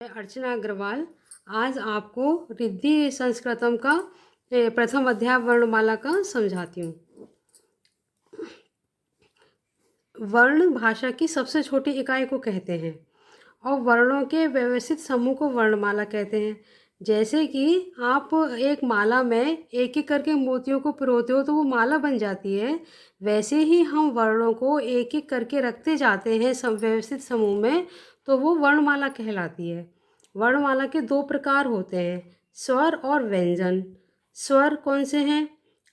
मैं अर्चना अग्रवाल आज आपको रिद्धि संस्कृतम का प्रथम अध्याय वर्णमाला का समझाती हूँ। वर्ण भाषा की सबसे छोटी इकाई को कहते हैं और वर्णों के व्यवस्थित समूह को वर्णमाला कहते हैं। जैसे कि आप एक माला में एक एक करके मोतियों को पिरोते हो तो वो माला बन जाती है, वैसे ही हम वर्णों को एक एक करके रखते जाते हैं व्यवस्थित समूह में, तो वो वर्णमाला कहलाती है। वर्णमाला के दो प्रकार होते हैं, स्वर और व्यंजन। स्वर कौन से हैं?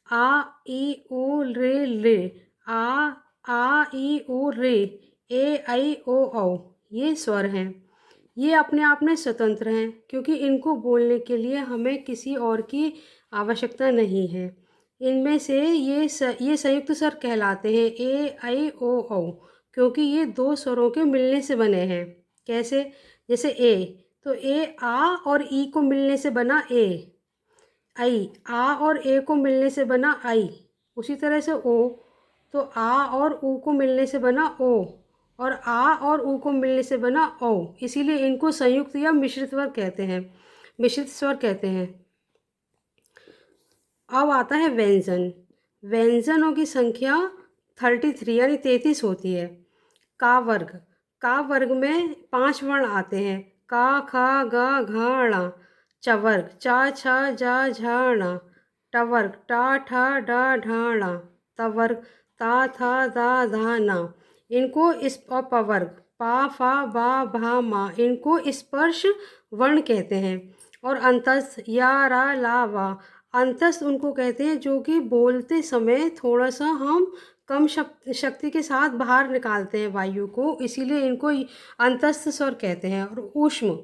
आ, ई, उ, रे। आ ई उ रे, ए आई ओ औ, ये स्वर हैं। ये अपने आप में स्वतंत्र हैं क्योंकि इनको बोलने के लिए हमें किसी और की आवश्यकता नहीं है। इनमें से ये संयुक्त स्वर कहलाते हैं, ए आई ओ औ, क्योंकि ये दो स्वरों के मिलने से बने हैं। कैसे? जैसे ए, तो ए आ और ई को मिलने से बना ए। आई, आ और ए को मिलने से बना आई। उसी तरह से ओ, तो आ और ऊ को मिलने से बना ओ, और आ और ऊ को मिलने से बना ओ। इसीलिए इनको संयुक्त या मिश्रित स्वर कहते हैं, मिश्रित स्वर कहते हैं। अब आता है व्यंजन। व्यंजनों की संख्या 33 यानी 33 होती है। का वर्ग में 5 वर्ण आते हैं, का, खा, गा, घा, णा। चवर्ग, चा, छा, जा, झा, णा। टवर्ग, टा, ठा, डा, ढा, णा। तवर्ग, ता, था, दा, धा, ना। इनको इस और पवर्ग, पा, फा, बा, भा, मा, इनको स्पर्श वर्ण कहते हैं। और अंतस्थ, या, रा, ला, वा। अंतस्थ उनको कहते हैं जो कि बोलते समय थोड़ा सा हम कम शक्ति के साथ बाहर निकालते हैं वायु को, इसीलिए इनको अंतस्थ स्वर कहते हैं। और ऊष्म,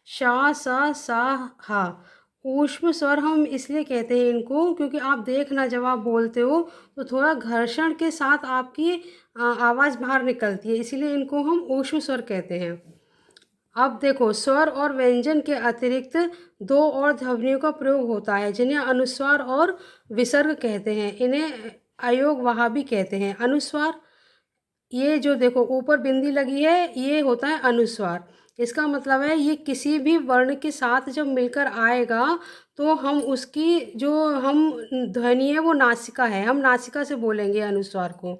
शा, सा, सा, हा। ऊष्म स्वर हम इसलिए कहते हैं इनको क्योंकि आप देखना, जब आप बोलते हो तो थोड़ा घर्षण के साथ आपकी आवाज़ बाहर निकलती है, इसीलिए इनको हम ऊष्म स्वर कहते हैं। अब देखो, स्वर और व्यंजन के अतिरिक्त दो और ध्वनियों का प्रयोग होता है जिन्हें अनुस्वार और विसर्ग कहते हैं। इन्हें अयोगवाह भी कहते हैं। अनुस्वार, ये जो देखो ऊपर बिंदी लगी है, ये होता है अनुस्वार। इसका मतलब है ये किसी भी वर्ण के साथ जब मिलकर आएगा तो हम उसकी जो हम ध्वनि है वो नासिका है, हम नासिका से बोलेंगे अनुस्वार को।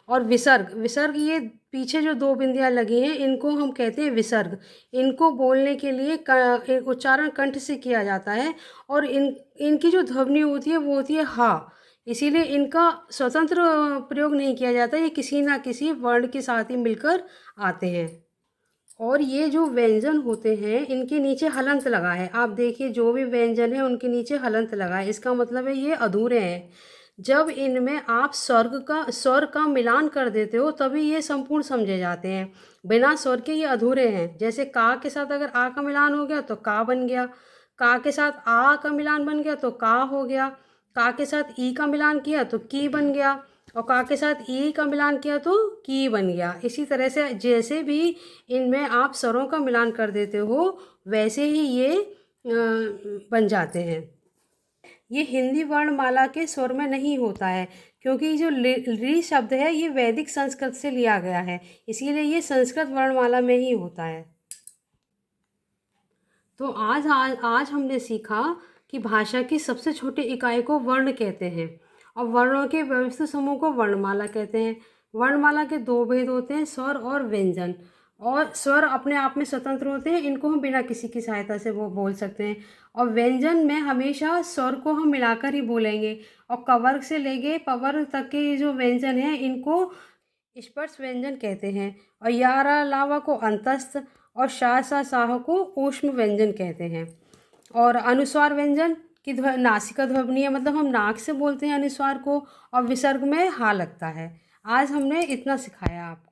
और विसर्ग ये पीछे जो दो बिंदियाँ लगी हैं इनको हम कहते हैं विसर्ग। इनको बोलने के लिए उच्चारण कंठ से किया जाता है और इनकी जो ध्वनि होती है वो होती है हा, इसीलिए इनका स्वतंत्र प्रयोग नहीं किया जाता, ये किसी ना किसी वर्ण के साथ ही मिलकर आते हैं। और ये जो व्यंजन होते हैं इनके नीचे हलंत लगा है, आप देखिए जो भी व्यंजन है उनके नीचे हलंत लगा है, इसका मतलब है ये अधूरे हैं। जब इनमें आप स्वर का मिलान कर देते हो तभी ये संपूर्ण समझे जाते हैं, बिना स्वर के ये अधूरे हैं। जैसे का के साथ अगर आ का मिलान हो गया तो का बन गया, का के साथ आ का मिलान बन गया तो का हो गया, का के साथ ई का मिलान किया तो की बन गया, और का के साथ ई का मिलान किया तो की बन गया। इसी तरह से जैसे भी इनमें आप स्वरों का मिलान कर देते हो वैसे ही ये बन जाते हैं। ये हिंदी वर्णमाला के स्वर में नहीं होता है क्योंकि जो री शब्द है ये वैदिक संस्कृत से लिया गया है, इसीलिए ये संस्कृत वर्णमाला में ही होता है। तो आज हमने सीखा कि भाषा की सबसे छोटी इकाई को वर्ण कहते हैं और वर्णों के व्यवस्थित समूह को वर्णमाला कहते हैं। वर्णमाला के दो भेद होते हैं, स्वर और व्यंजन। और स्वर अपने आप में स्वतंत्र होते हैं, इनको हम बिना किसी की सहायता से वो बोल सकते हैं। और व्यंजन में हमेशा स्वर को हम मिलाकर ही बोलेंगे। और कवर्ग से लेके पवर्ग तक के जो व्यंजन हैं इनको स्पर्श व्यंजन कहते हैं। और यारा लावा को अंतस्थ और शाह सा साह को ऊष्म व्यंजन कहते हैं। और अनुस्वार व्यंजन की नासिका ध्वनि है, मतलब हम नाक से बोलते हैं अनुस्वार को, और विसर्ग में हा लगता है। आज हमने इतना सिखाया आपको।